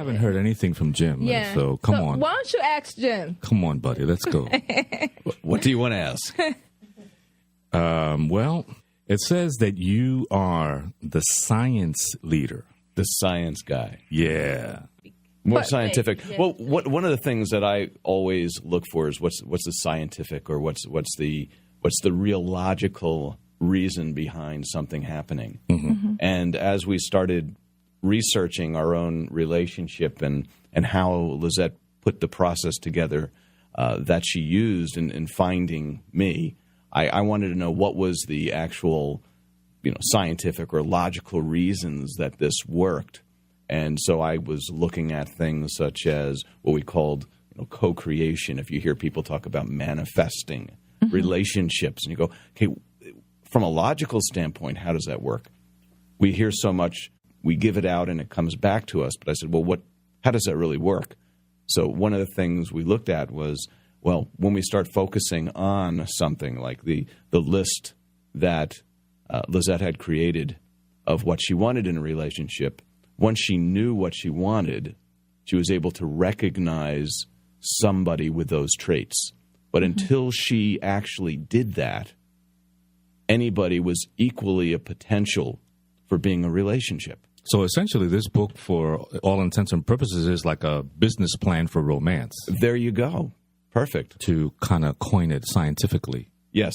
haven't heard anything from Jim. Yeah. So come on. Why don't you ask Jim? Come on, buddy. Let's go. What do you want to ask? Well, it says that you are the science leader. The science guy. Yeah. More scientific. Well, one of the things that I always look for is what's the scientific, or what's the real logical reason behind something happening. Mm-hmm. And as we started researching our own relationship and how Lisett put the process together that she used in finding me, I wanted to know what was the actual, scientific or logical reasons that this worked. And so I was looking at things such as what we called co-creation. If you hear people talk about manifesting relationships, and you go, okay, from a logical standpoint, how does that work? We hear so much, we give it out and it comes back to us. But I said, well, how does that really work? So one of the things we looked at was, well, when we start focusing on something like the list that Lisett had created of what she wanted in a relationship, once she knew what she wanted, she was able to recognize somebody with those traits. But until she actually did that, anybody was equally a potential for being a relationship. So essentially, this book, for all intents and purposes, is like a business plan for romance. There you go. Perfect. To kind of coin it scientifically. Yes.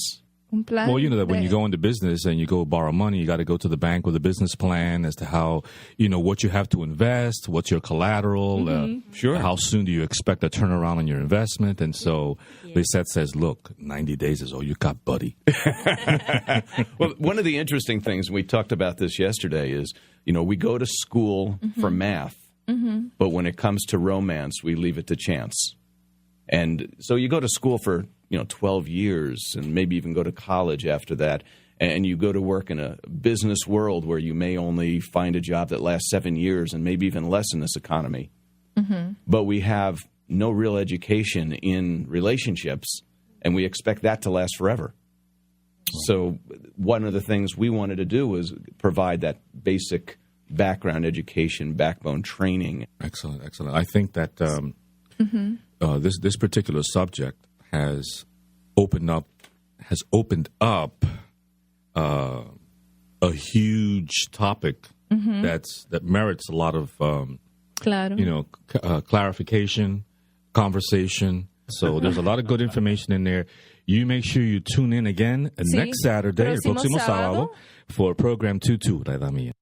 Well, you know that when you go into business and you go borrow money, you got to go to the bank with a business plan as to how, what you have to invest, what's your collateral, sure, how soon do you expect a turnaround on your investment. And so Lisett says, look, 90 days is all you got, buddy. Well, one of the interesting things, we talked about this yesterday, is, we go to school for math, but when it comes to romance, we leave it to chance. And so you go to school for 12 years and maybe even go to college after that, and you go to work in a business world where you may only find a job that lasts 7 years and maybe even less in this economy. But we have no real education in relationships, and we expect that to last forever. So one of the things we wanted to do was provide that basic background education, backbone training. Excellent, excellent. I think that this particular subject has opened up a huge topic that merits a lot of clarification, conversation. So there's a lot of good information in there. You make sure you tune in again next Saturday, el próximo sábado, for program 22, La Edad Mía.